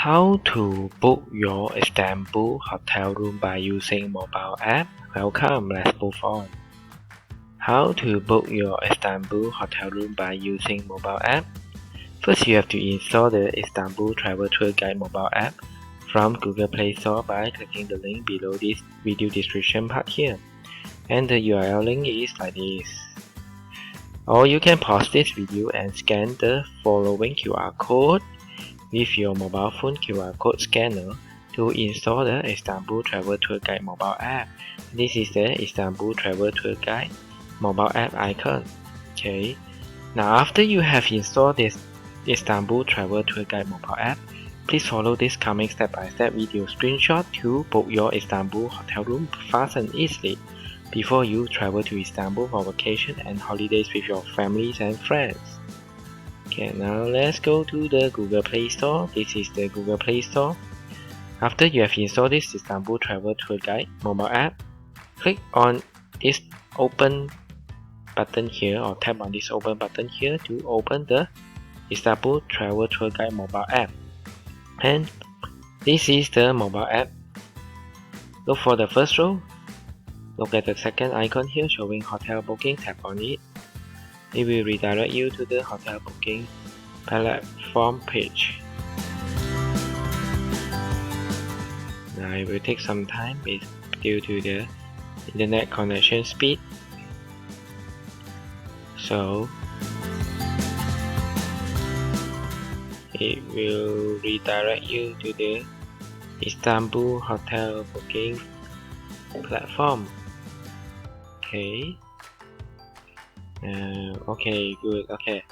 How to book your Istanbul hotel room by using mobile app? Welcome, let's move on. How to book your Istanbul hotel room by using mobile app? First, you have to install the Istanbul Travel Tour Guide mobile app from Google Play Store by clicking the link below this video description part here. And the URL link is like this. Or you can pause this video and scan the following QR code with your mobile phone QR code scanner to install the Istanbul Travel Tour Guide mobile app. This is the Istanbul Travel Tour Guide mobile app icon. Okay. Now after you have installed this Istanbul Travel Tour Guide mobile app, please follow this coming step-by-step video screenshot to book your Istanbul hotel room fast and easily before you travel to Istanbul for vacation and holidays with your families and friends. Okay, now let's go to the Google Play Store. This is the Google Play Store. After you have installed this Istanbul Travel Tour Guide mobile app, click on this open button here or tap on this open button here to open the Istanbul Travel Tour Guide mobile app. And this is the mobile app. Look for the first row. Look at the second icon here showing hotel booking. Tap on it. It will redirect you to the hotel booking platform page. Now it will take some time due to the internet connection speed. So it will redirect you to the Istanbul hotel booking platform. Okay. Okay, good. Okay,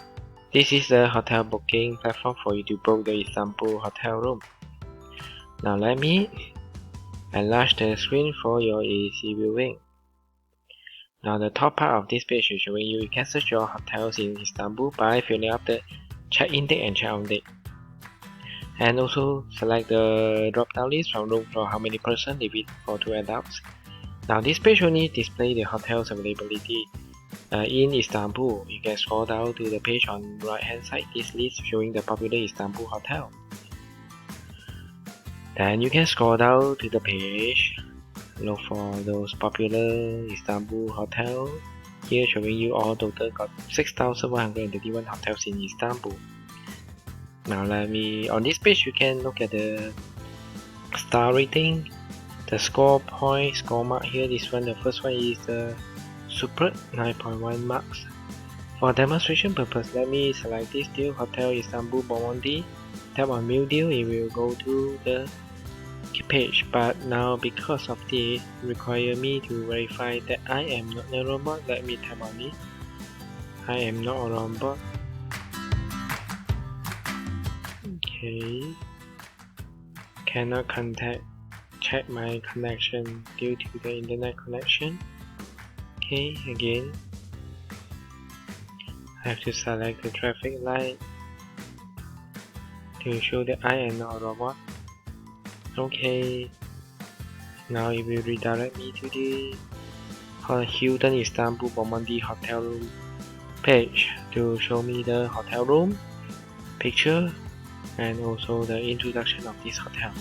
this is the hotel booking platform for you to book the Istanbul hotel room. Now let me enlarge the screen for your easy viewing. Now the top part of this page is showing you can search your hotels in Istanbul by filling up the check-in date and check-out date. And also select the drop-down list from room for how many person, leave it for 2 adults. Now this page only display the hotel's availability in Istanbul. You can scroll down to the page on right hand side, this list showing the popular Istanbul hotel. Then you can scroll down to the page, look for those popular Istanbul hotel. Here showing you all total got 6,131 hotels in Istanbul. Now on this page you can look at the star rating, the score point, score mark here. This one, the first one is the Super 9.1 marks. For demonstration purpose, let me select this deal, Hotel Istanbul Bomonti. Tap on View Deal, it will go to the page. But now because of this, require me to verify that I am not a robot. Let me tap on it. I am not a robot. Okay. Cannot check my connection due to the internet connection. Okay, again, I have to select the traffic light to show that I am not a robot. Okay, now it will redirect me to the Hilton Istanbul Bomonti hotel room page to show me the hotel room picture and also the introduction of this hotel.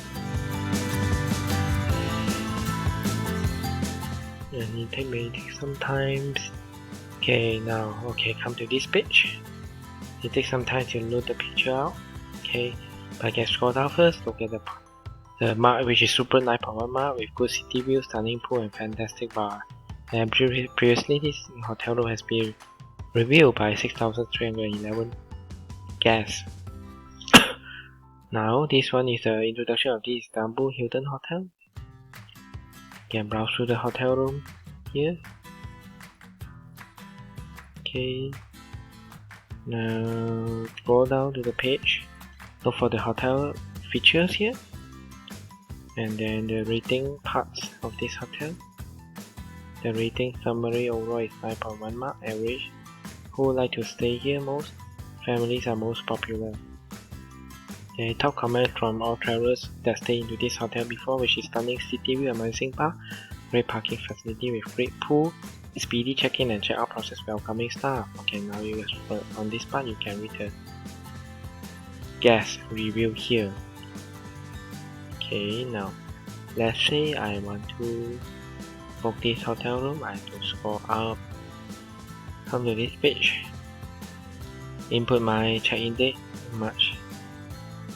And it may take some time. Okay, now come to this page. It takes some time to load the picture out. Okay, but I can scroll down first. Look at the mark, which is Super 9.1 mark with good city view, stunning pool and fantastic bar. And previously this hotel room has been reviewed by 6,311 guests. Now this one is the introduction of the Istanbul Hilton Hotel. You can browse through the hotel room here. Okay, now scroll down to the page, look for the hotel features here, and then the rating parts of this hotel. The rating summary overall is 9.1 mark, average. Who would like to stay here most? Families are most popular. The top comment from all travelers that stay into this hotel before, which is stunning city view, amazing bar, great parking facility with great pool, speedy check-in and check-out process, welcoming staff. Okay, now on this part you can read the guest review here. Okay, now let's say I want to book this hotel room. I have to scroll up, come to this page, input my check-in date, March,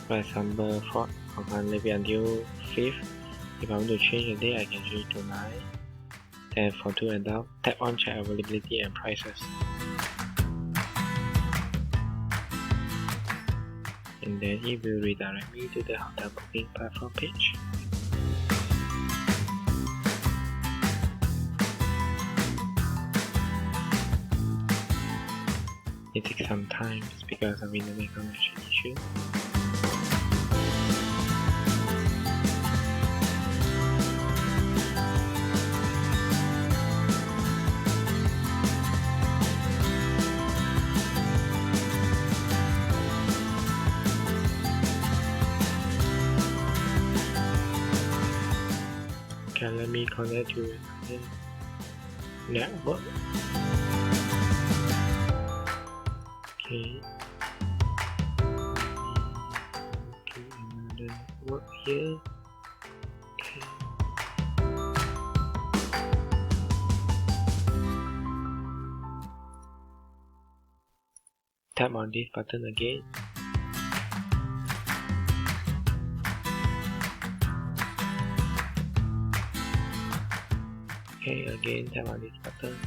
for example, 4th, maybe until 5th. If I want to change the date, I can change to 9. Then for 2 adults, tap on check availability and prices. And then it will redirect me to the hotel booking platform page. It takes some time because of internet connection issue. Okay, let me connect to the network. Okay. To another network here. Okay. Tap on this button again. Okay, again tap on this button.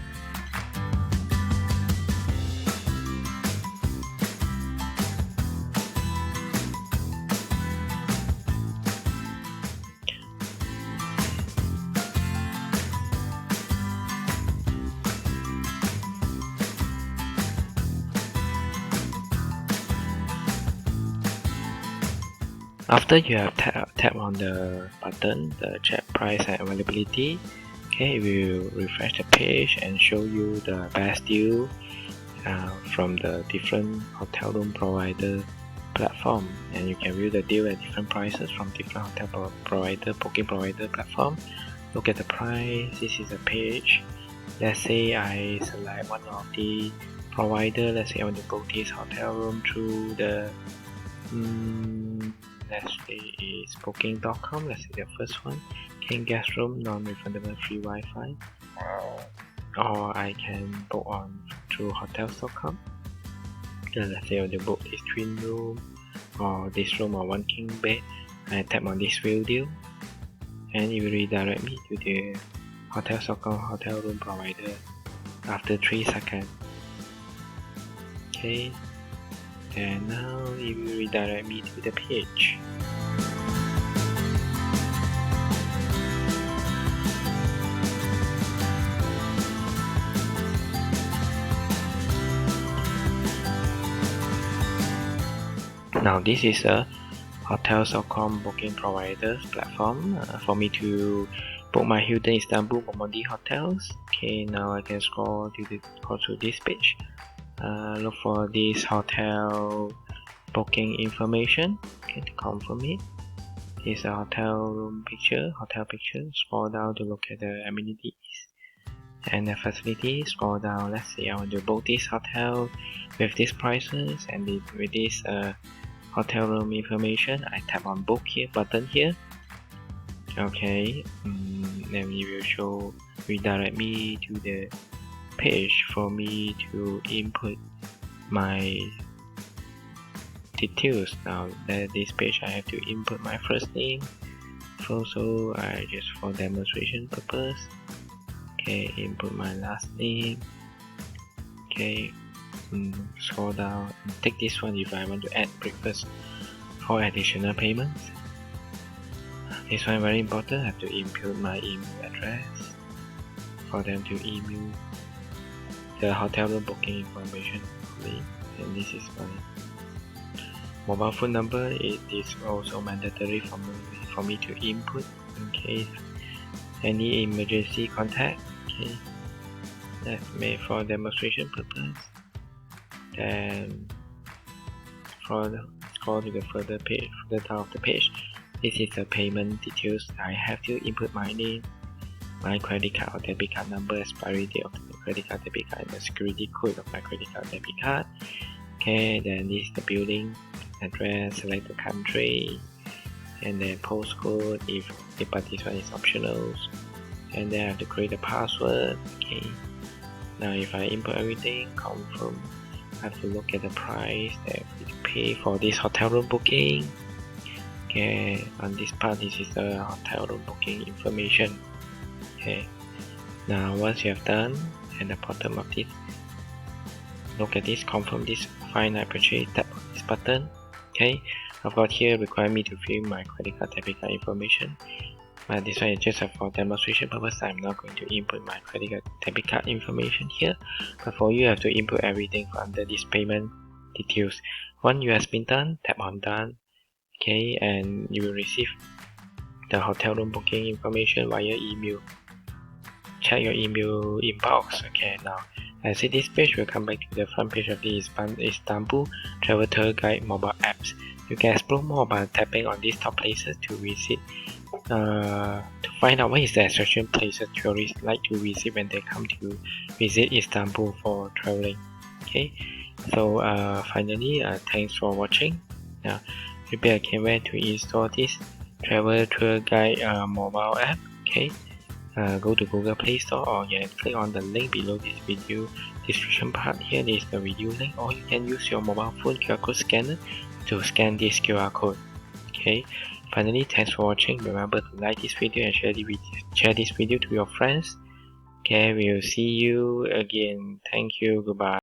After you have tap on the button, the check price and availability, okay, it will refresh the page and show you the best deal from the different hotel room provider platform, and you can view the deal at different prices from different hotel provider, booking provider platform. Look at the price. This is a page. Let's say I select one of the provider. Let's say I want to book this hotel room through the let's say it's booking.com. Let's say the first one, King guest room, non-refundable free Wi-Fi. Or I can book on through hotels.com. Let's say I want to book this twin room or this room or one king bed. I tap on this view deal and it will redirect me to the hotels.com hotel room provider after 3 seconds. Okay. And now it will redirect me to the page. Now this is a hotels.com booking providers platform for me to book my Hilton Istanbul hotels. Okay, now I can go to this page. Look for this hotel booking information. Okay, to confirm it. Here's a hotel room picture, Scroll down to look at the amenities and the facilities. Scroll down. Let's say I want to book this hotel with these prices and with this hotel room information. I tap on book here button here. Okay, then it will redirect me to the page for me to input my details. Now that this page I have to input my first name, photo, just for demonstration purpose. Okay, input my last name. Okay, scroll down and take this one if I want to add breakfast for additional payments. This one very important. I have to input my email address for them to email the hotel room booking information for me, and this is my mobile phone number. It is also mandatory for me to input in case any emergency contact. Okay, that's made for demonstration purpose. Then scroll to the further down of the page. This is the payment details. I have to input my name, my credit card or debit card number, expiry date of the credit card, debit card, and the security code of my credit card, debit card. Okay, then this is the building address, select the country, and then postcode but this one is optional, and then I have to create a password. Okay, now if I input everything, confirm, I have to look at the price that we pay for this hotel room booking. Okay, on this part, this is the hotel room booking information. Okay, now once you have done, at the bottom of this, look at this, confirm this final purchase, tap on this button. Okay, of course here require me to fill my credit card debit card information, but this one is just for demonstration purpose. I'm not going to input my credit card debit card information here, but for you have to input everything under this payment details. Once you has been done, tap on done. Okay, and you will receive the hotel room booking information via email. Check your email inbox. Okay, now as this page will come back to the front page of the Istanbul Travel Tour Guide mobile apps. You can explore more by tapping on these top places to visit. To find out what is the attraction places tourists like to visit when they come to visit Istanbul for traveling. Okay, so finally, thanks for watching. Now, maybe I can where to install this travel tour guide mobile app. Okay, go to Google Play Store, or you can click on the link below this video description part. Here is the video link, or you can use your mobile phone QR code scanner to scan this QR code. Okay, finally, thanks for watching. Remember to like this video and share this video to your friends. Okay, we'll see you again. Thank you. Goodbye.